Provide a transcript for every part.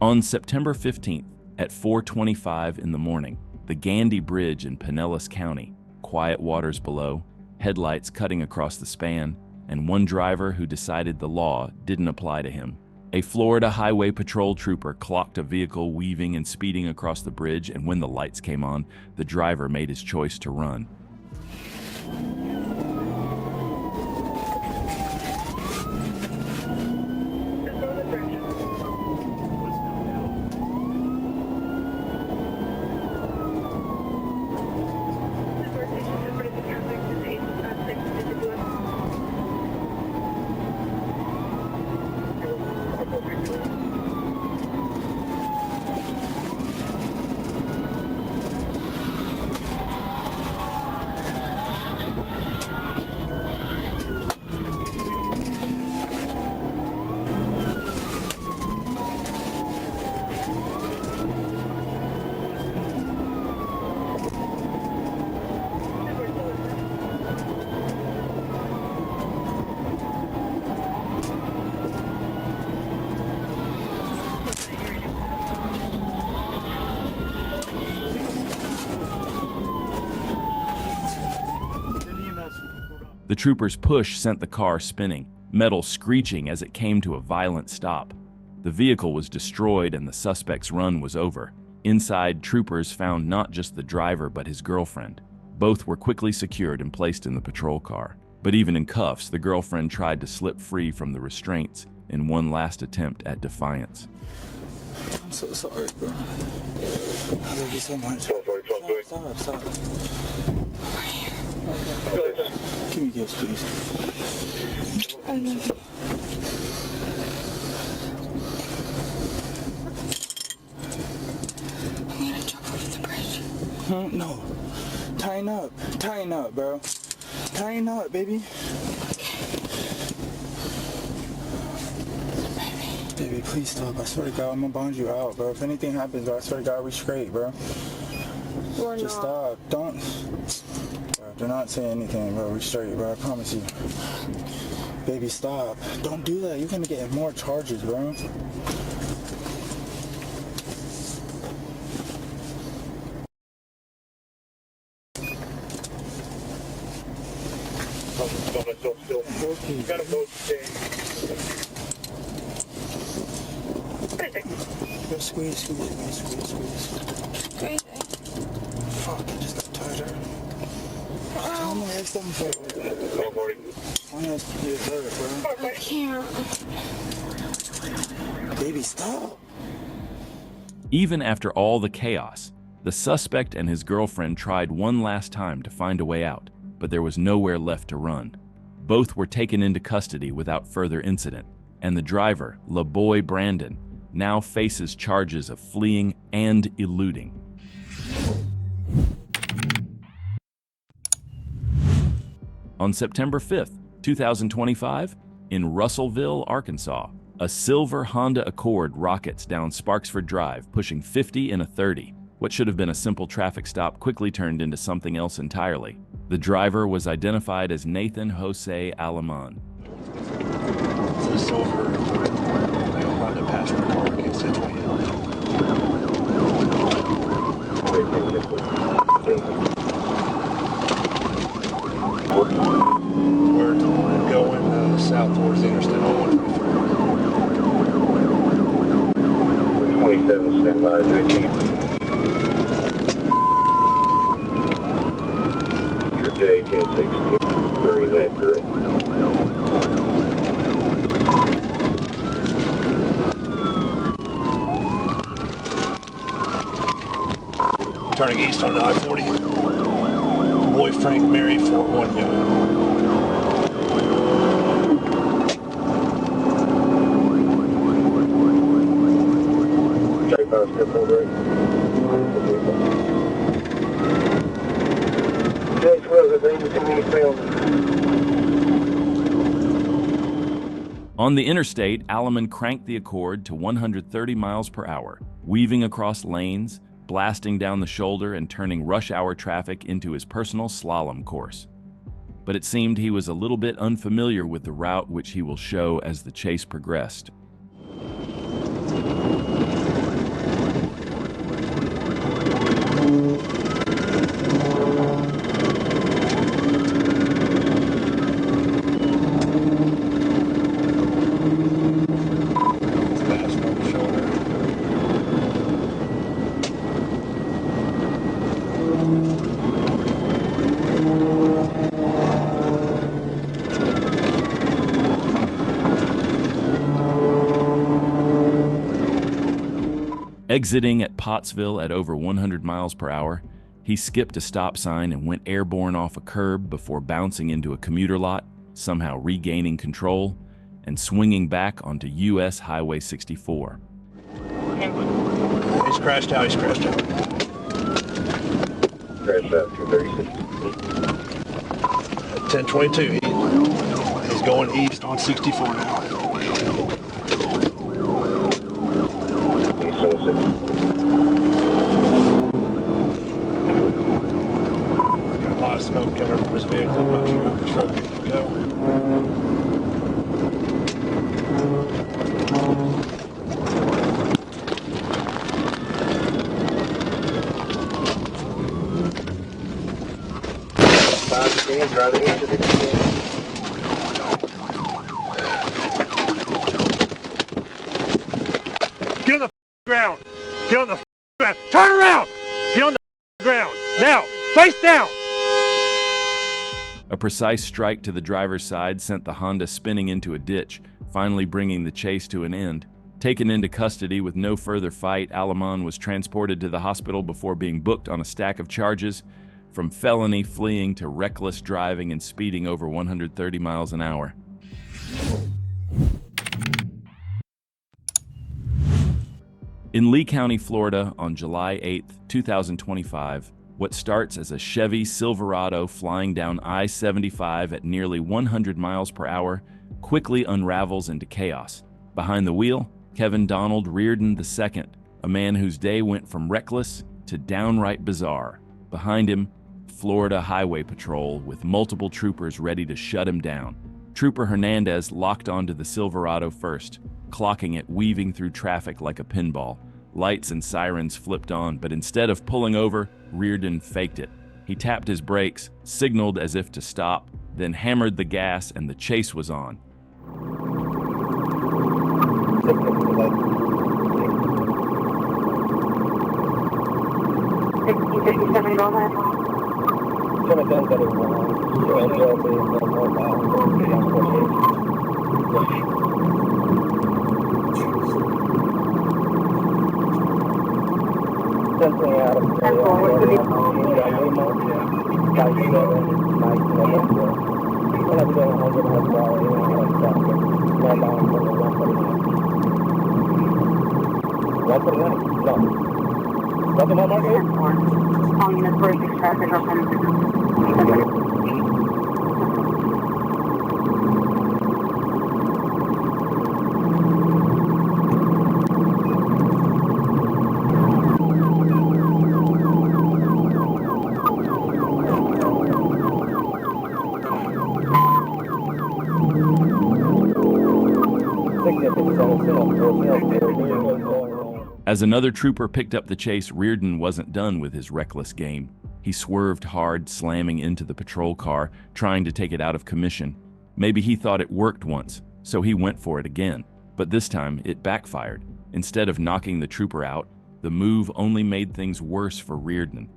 On September 15th, at 4:25 in the morning, the Gandy Bridge in Pinellas County, quiet waters below, headlights cutting across the span, and one driver who decided the law didn't apply to him. A Florida Highway Patrol trooper clocked a vehicle weaving and speeding across the bridge, and when the lights came on, the driver made his choice to run. The trooper's push sent the car spinning, metal screeching as it came to a violent stop. The vehicle was destroyed and the suspect's run was over. Inside, troopers found not just the driver but his girlfriend. Both were quickly secured and placed in the patrol car. But even in cuffs, the girlfriend tried to slip free from the restraints in one last attempt at defiance. I'm so sorry, bro. I love you so much. Stop. Give me a kiss, please. I love you. I'm gonna jump over the bridge. No. Tighten up, bro. Tighten up, baby. Baby, please stop. I swear to God, I'm gonna bond you out, bro. If anything happens, bro, I swear to God, we straight, bro. We're Just not. stop. Don't. Bro, do not say anything, bro. We straight, bro. I promise you. Baby, stop. Don't do that. You're gonna get more charges, bro. You gotta go stay. Squeeze. Crazy. Fuck, I just got tighter. Tell me next time for my ass get hurt, bro. I can't. Baby, stop. Even after all the chaos, the suspect and his girlfriend tried one last time to find a way out, but there was nowhere left to run. Both were taken into custody without further incident, and the driver, LaBoy Brandon, now faces charges of fleeing and eluding. On September 5th, 2025, in Russellville, Arkansas, a silver Honda Accord rockets down Sparksford Drive, pushing 50 in a 30. What should have been a simple traffic stop quickly turned into something else entirely. The driver was identified as Nathan Jose Aleman. It's a silver Honda passenger car gets situated. We're going south towards the interstate on 27, stand by, 13. Your day, 1060. Very accurate. Turning east on I-40. Boy Frank Mary, Fort One Young. On the interstate, Aleman cranked the Accord to 130 miles per hour, weaving across lanes, blasting down the shoulder and turning rush hour traffic into his personal slalom course. But it seemed he was a little bit unfamiliar with the route, which he will show as the chase progressed. Exiting at Pottsville at over 100 miles per hour, he skipped a stop sign and went airborne off a curb before bouncing into a commuter lot, somehow regaining control and swinging back onto U.S. Highway 64. He's crashed out. Crash out 236. 1022. He's going east on 64 now. East 76. Got a lot of smoke coming from his vehicle. I'm not sure if the truck can go. Driving into the Get on the ground. Get on the ground. Turn around. Get on the ground. Now, face down. A precise strike to the driver's side sent the Honda spinning into a ditch, finally bringing the chase to an end. Taken into custody with no further fight, Aleman was transported to the hospital before being booked on a stack of charges, from felony fleeing to reckless driving and speeding over 130 miles an hour. In Lee County, Florida, on July 8, 2025, what starts as a Chevy Silverado flying down I-75 at nearly 100 miles per hour quickly unravels into chaos. Behind the wheel, Kevin Donald Reardon II, a man whose day went from reckless to downright bizarre. Behind him, Florida Highway Patrol with multiple troopers ready to shut him down. Trooper Hernandez locked onto the Silverado first, clocking it weaving through traffic like a pinball. Lights and sirens flipped on, but instead of pulling over, Reardon faked it. He tapped his brakes, signaled as if to stop, then hammered the gas and the chase was on. 1657, go ahead. Calling in for traffic As another trooper picked up the chase, Reardon wasn't done with his reckless game. He swerved hard, slamming into the patrol car, trying to take it out of commission. Maybe he thought it worked once, so he went for it again. But this time, it backfired. Instead of knocking the trooper out, the move only made things worse for Reardon.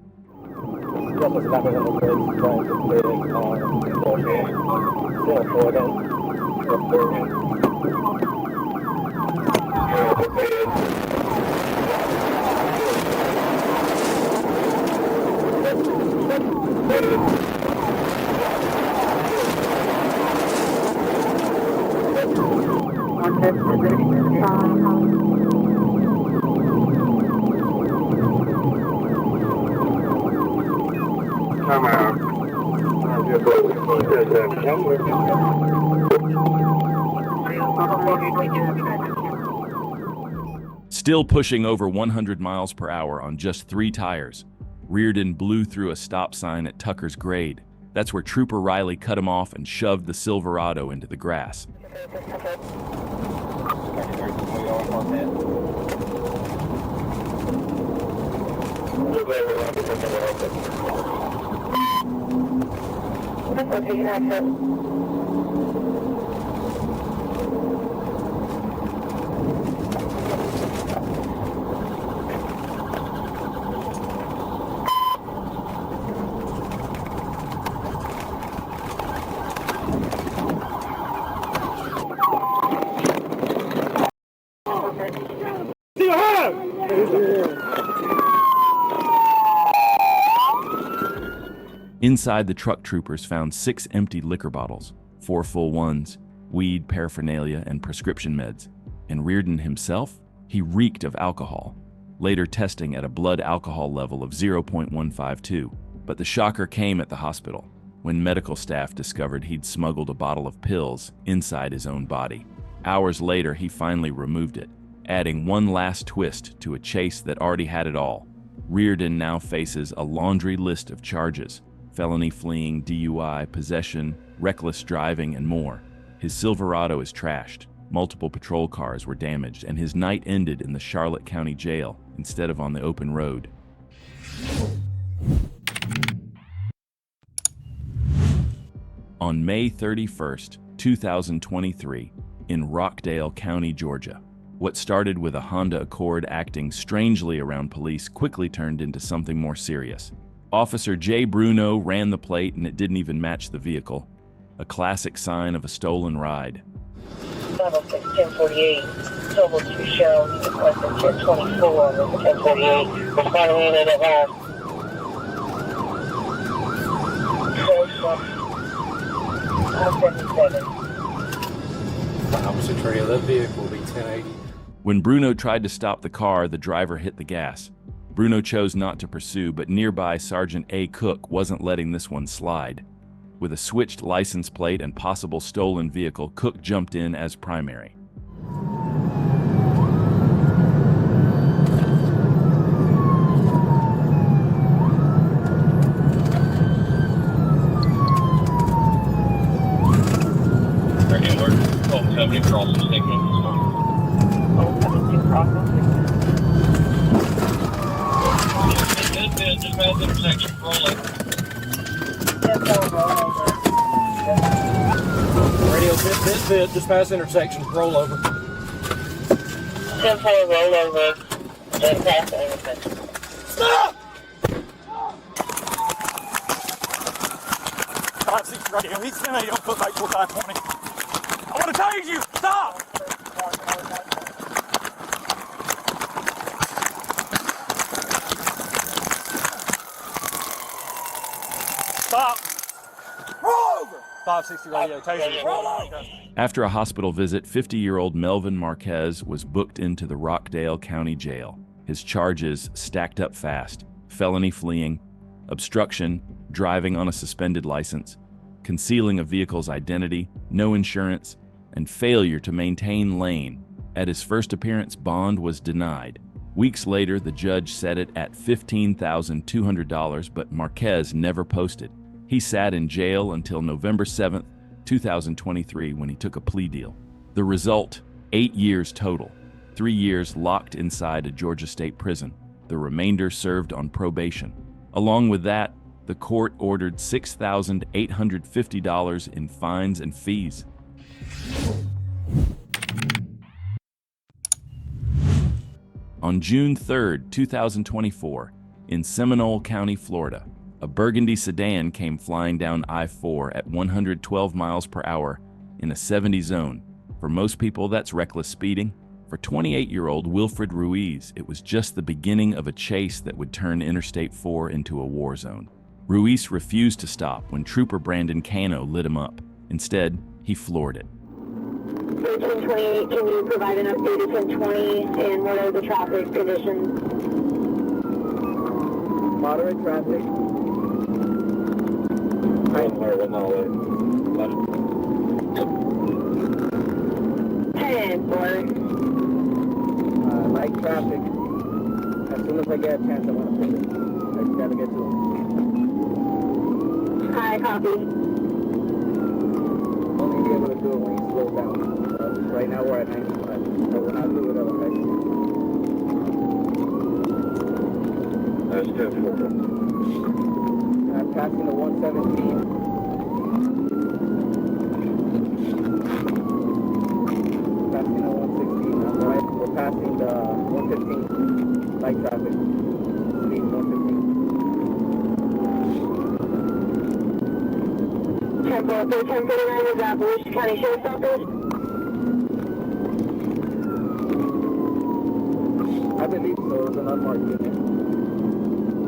Still pushing over 100 miles per hour on just 3 tires, Reardon blew through a stop sign at Tucker's Grade. That's where Trooper Riley cut him off and shoved the Silverado into the grass. Inside, the truck troopers found 6 empty liquor bottles, 4 full ones, weed, paraphernalia, and prescription meds. And Reardon himself? He reeked of alcohol, later testing at a blood alcohol level of 0.152. But the shocker came at the hospital, when medical staff discovered he'd smuggled a bottle of pills inside his own body. Hours later, he finally removed it, adding one last twist to a chase that already had it all. Reardon now faces a laundry list of charges: felony fleeing, DUI, possession, reckless driving, and more. His Silverado is trashed, multiple patrol cars were damaged, and his night ended in the Charlotte County Jail instead of on the open road. On May 31st, 2023, in Rockdale County, Georgia, what started with a Honda Accord acting strangely around police quickly turned into something more serious. Officer Jay Bruno ran the plate and it didn't even match the vehicle, a classic sign of a stolen ride. 1048, Total 2 show, he requested 1024 on the 1048, responding in at last. Close 177. Opposite trail, that vehicle will be 1080. When Bruno tried to stop the car, the driver hit the gas. Bruno chose not to pursue, but nearby Sergeant A. Cook wasn't letting this one slide. With a switched license plate and possible stolen vehicle, Cook jumped in as primary. Radio bit, dispatch intersection, roll over. 10-4 rollover, just past the intersection. Stop! 5-6 radio, he's 1080 on foot bike 4520. I want to tase you! Stop! Stop! Roll over! 560 radio, taser. Roll over! After a hospital visit, 50-year-old Melvin Marquez was booked into the Rockdale County Jail. His charges stacked up fast: felony fleeing, obstruction, driving on a suspended license, concealing a vehicle's identity, no insurance, and failure to maintain lane. At his first appearance, bond was denied. Weeks later, the judge set it at $15,200, but Marquez never posted. He sat in jail until November 7th, 2023, when he took a plea deal. The result, 8 years total. 3 years locked inside a Georgia state prison. The remainder served on probation. Along with that, the court ordered $6,850 in fines and fees. On June 3rd, 2024, in Seminole County, Florida, a burgundy sedan came flying down I-4 at 112 miles per hour in a 70 zone. For most people, that's reckless speeding. For 28-year-old Wilfred Ruiz, it was just the beginning of a chase that would turn Interstate 4 into a war zone. Ruiz refused to stop when Trooper Brandon Cano lit him up. Instead, he floored it. 1028, can you provide an update of 1020 and what are the traffic conditions? Moderate traffic. Ten four. Light traffic. As soon as I get a chance, I want to pull it. I just gotta get to it. Hi, copy. Only be able to do it when you slow down. Right now we're at 95, so we're not doing it otherwise. That's 10-4. I'm passing the 117. Passing the 116. I'm right. We're passing the 115. Light traffic. Speed 115. 10-4, 1039 is that Volusia County Sheriff's Office? I I believe so. It was an unmarked unit.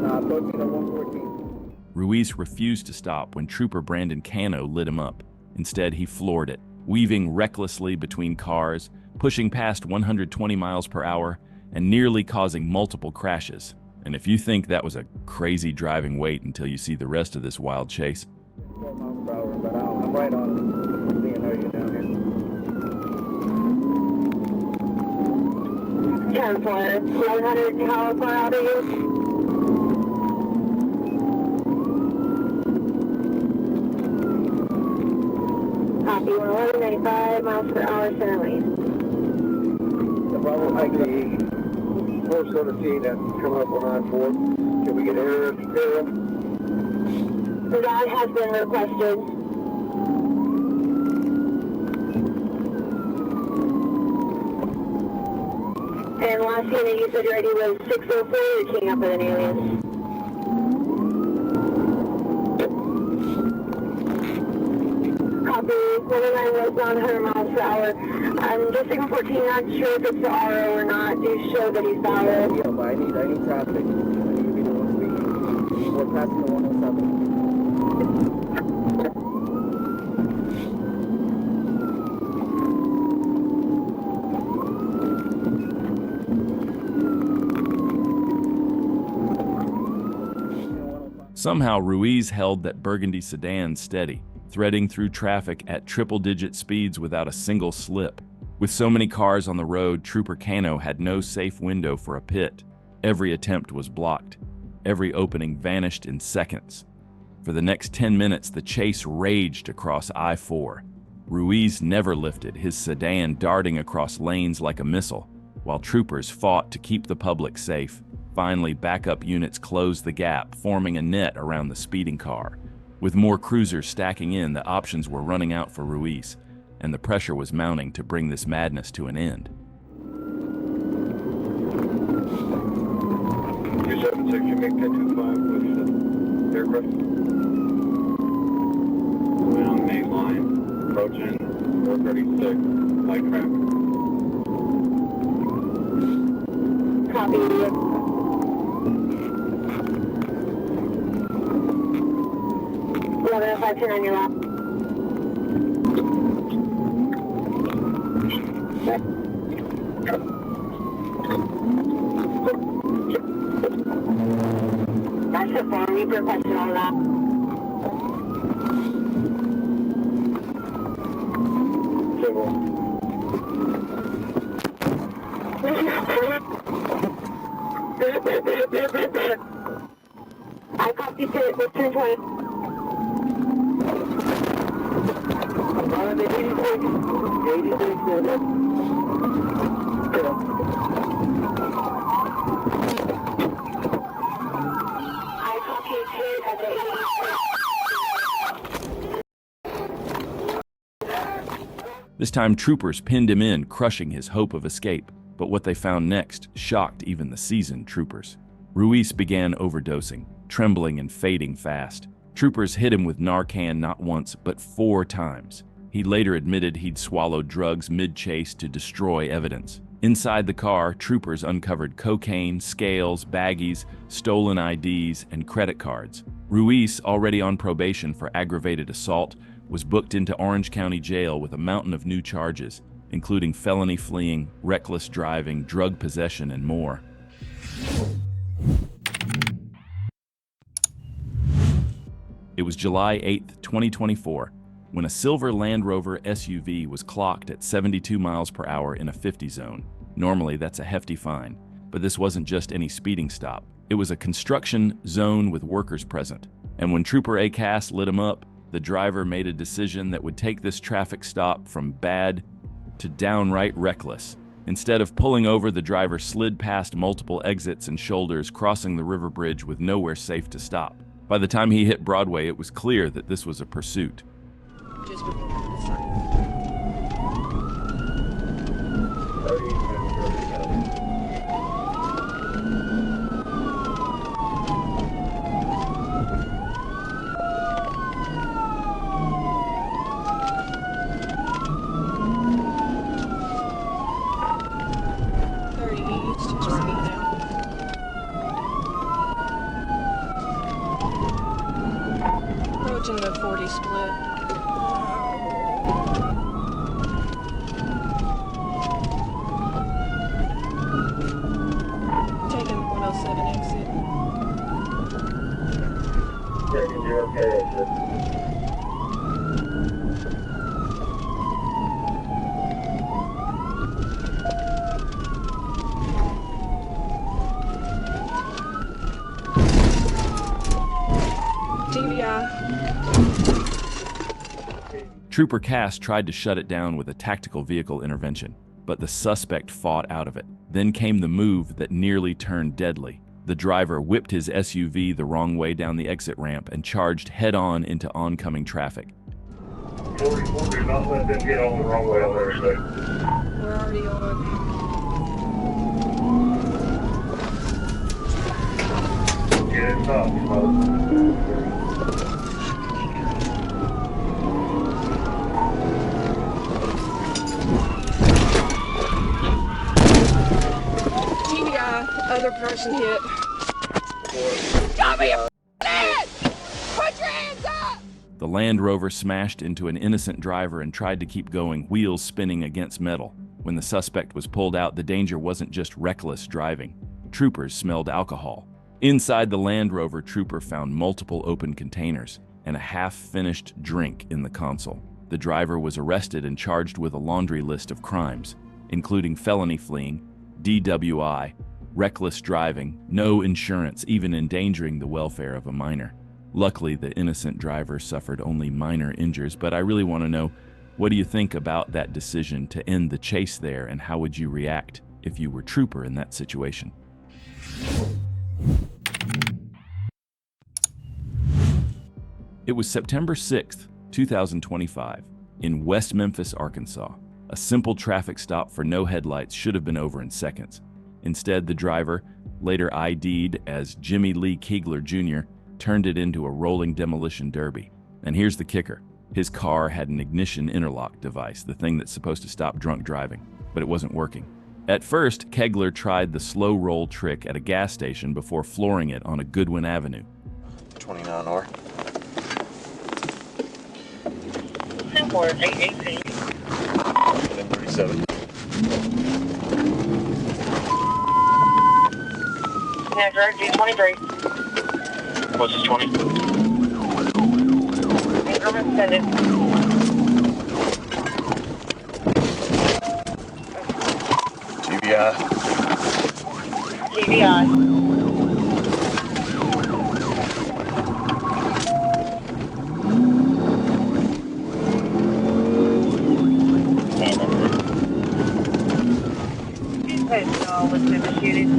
Approaching the 114. Ruiz refused to stop when Trooper Brandon Cano lit him up. Instead, he floored it, weaving recklessly between cars, pushing past 120 miles per hour, and nearly causing multiple crashes. And if you think that was a crazy driving, wait until you see the rest of this wild chase. 12 miles per hour, but I'm right on it. Seeing how you're down here. 10 for 100 California Avenue. Copy 111.95 miles per hour, center lane. The Bravo Mike, the 417 that's coming up on I-4. Can we get air? That has been requested. And last unit you said your ID was 604, you're keying up with an alias. Copy, 109 westbound, 100 miles per hour. I'm just taking 14, not sure if it's the RO or not. Do show that he's valid. Yeah, but I need traffic. I need to be the one speaking. We're passing the 107. Somehow, Ruiz held that burgundy sedan steady, threading through traffic at triple-digit speeds without a single slip. With so many cars on the road, Trooper Cano had no safe window for a pit. Every attempt was blocked. Every opening vanished in seconds. For the next 10 minutes, the chase raged across I-4. Ruiz never lifted, his sedan darting across lanes like a missile, while troopers fought to keep the public safe. Finally, backup units closed the gap, forming a net around the speeding car. With more cruisers stacking in, the options were running out for Ruiz, and the pressure was mounting to bring this madness to an end. 276, you make 1025 with the aircraft. Around main line, approaching 436, light traffic. Copy. 1105 on your lap. That's the form. We requested all that. I copied to 1020. 86. I copied hit at the 86. This time, troopers pinned him in, crushing his hope of escape. But what they found next shocked even the seasoned troopers. Ruiz began overdosing, trembling and fading fast. Troopers hit him with Narcan not once, but 4 times. He later admitted he'd swallowed drugs mid-chase to destroy evidence. Inside the car, troopers uncovered cocaine, scales, baggies, stolen IDs, and credit cards. Ruiz, already on probation for aggravated assault, was booked into Orange County Jail with a mountain of new charges, including felony fleeing, reckless driving, drug possession, and more. It was July 8, 2024, when a silver Land Rover SUV was clocked at 72 miles per hour in a 50 zone. Normally, that's a hefty fine, but this wasn't just any speeding stop. It was a construction zone with workers present. And when Trooper Acas lit him up, the driver made a decision that would take this traffic stop from bad to downright reckless. Instead of pulling over, the driver slid past multiple exits and shoulders, crossing the river bridge with nowhere safe to stop. By the time he hit Broadway, it was clear that this was a pursuit. watching the 40 split. Taking 107 exit. Checking your okay exit. TBI. Trooper Cass tried to shut it down with a tactical vehicle intervention, but the suspect fought out of it. Then came the move that nearly turned deadly. The driver whipped his SUV the wrong way down the exit ramp and charged head-on into oncoming traffic. 44, do not let them get on the wrong way on their side. We're already on. Get it up, TBI, other person hit. The Land Rover smashed into an innocent driver and tried to keep going, wheels spinning against metal. When the suspect was pulled out, the danger wasn't just reckless driving. Troopers smelled alcohol. Inside the Land Rover, Trooper found multiple open containers and a half-finished drink in the console. The driver was arrested and charged with a laundry list of crimes, including felony fleeing, DWI, reckless driving, no insurance, even endangering the welfare of a minor. Luckily, the innocent driver suffered only minor injuries, but I really want to know, what do you think about that decision to end the chase there, and how would you react if you were Trooper in that situation? It was September 6th, 2025, in West Memphis, Arkansas. A simple traffic stop for no headlights should have been over in seconds. Instead, the driver, later ID'd as Jimmy Lee Kegler Jr., turned it into a rolling demolition derby. And here's the kicker. His car had an ignition interlock device, the thing that's supposed to stop drunk driving, but it wasn't working. At first, Kegler tried the slow roll trick at a gas station before flooring it on a Goodwin Avenue. 29R. 10-4-8-18. 1037. Now direct G23. What's this 20? Increment extended. TBI. TBI. With the shooting.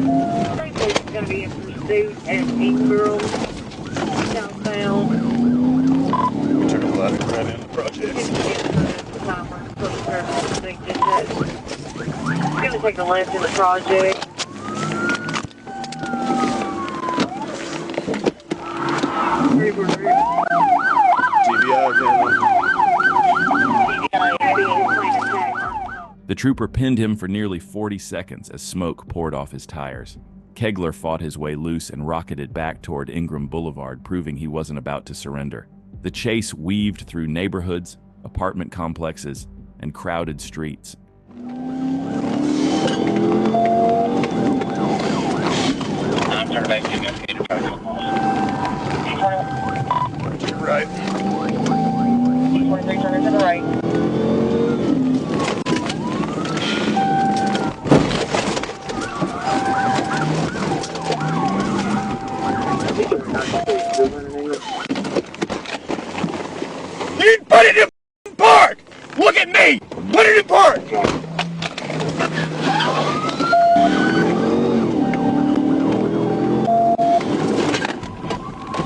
It's going to be in pursuit at Ingram, southbound. Turn the light right in the project. It's going to take a left in the project. The trooper pinned him for nearly 40 seconds as smoke poured off his tires. Kegler fought his way loose and rocketed back toward Ingram Boulevard, proving he wasn't about to surrender. The chase weaved through neighborhoods, apartment complexes, and crowded streets. Turn back to investigator. To the right. D23 turning to the right. You put it in park! Look at me! Put it in park!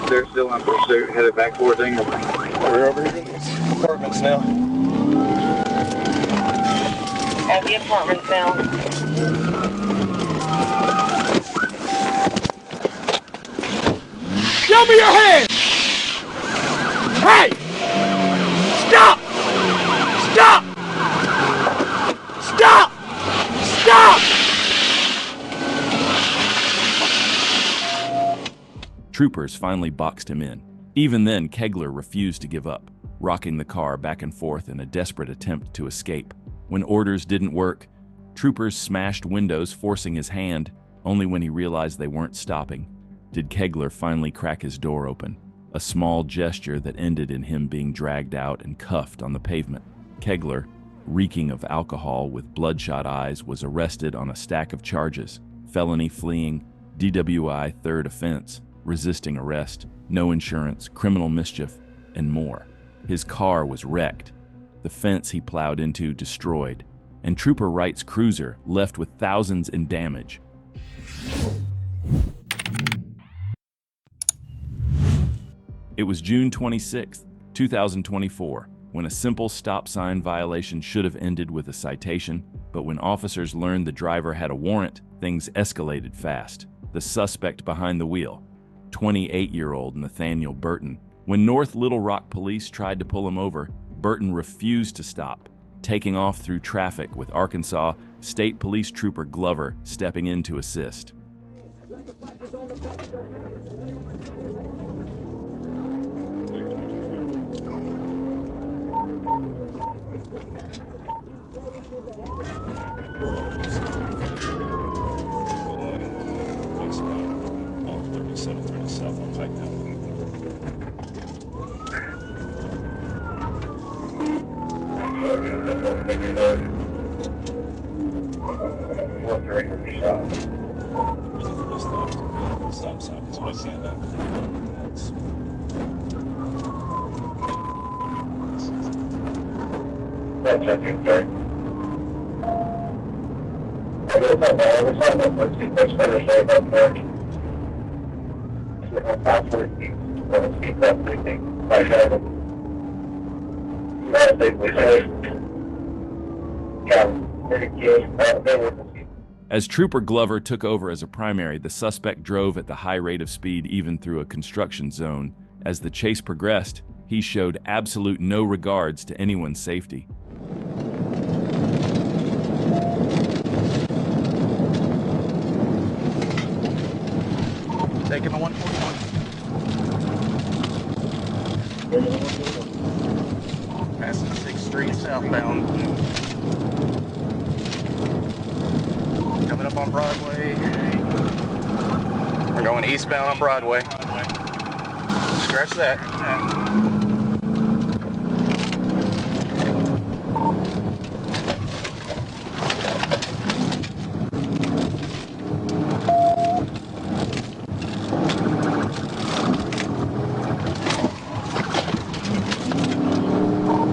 They're still in pursuit, headed back towards Ingram. We're over here in these apartments now. At the apartments now. Show me your hands! Hey! Stop! Stop! Stop! Stop! Troopers finally boxed him in. Even then, Kegler refused to give up, rocking the car back and forth in a desperate attempt to escape. When orders didn't work, troopers smashed windows, forcing his hand. Only when he realized they weren't stopping did Kegler finally crack his door open, a small gesture that ended in him being dragged out and cuffed on the pavement. Kegler, reeking of alcohol with bloodshot eyes, was arrested on a stack of charges: felony fleeing, DWI third offense, resisting arrest, no insurance, criminal mischief, and more. His car was wrecked, the fence he plowed into destroyed, and Trooper Wright's cruiser left with thousands in damage. It was June 26, 2024, when a simple stop sign violation should have ended with a citation, but when officers learned the driver had a warrant, things escalated fast. The suspect behind the wheel, 28-year-old Nathaniel Burton. When North Little Rock police tried to pull him over, Burton refused to stop, taking off through traffic with Arkansas State Police Trooper Glover stepping in to assist. As Trooper Glover took over as a primary, the suspect drove at the high rate of speed even through a construction zone. As the chase progressed, he showed absolute no regards to anyone's safety. Taking the 141. Passing 6th Street southbound. Coming up on Broadway. We're going eastbound on Broadway. Scratch that.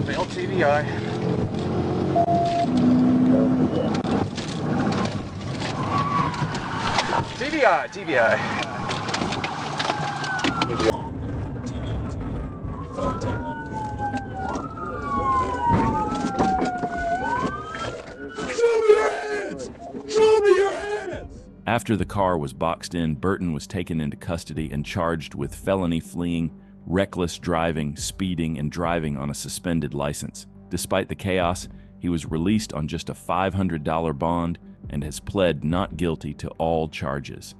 Failed TVI. TVI. After the car was boxed in, Burton was taken into custody and charged with felony fleeing, reckless driving, speeding, and driving on a suspended license. Despite the chaos, he was released on just a $500 bond and has pled not guilty to all charges.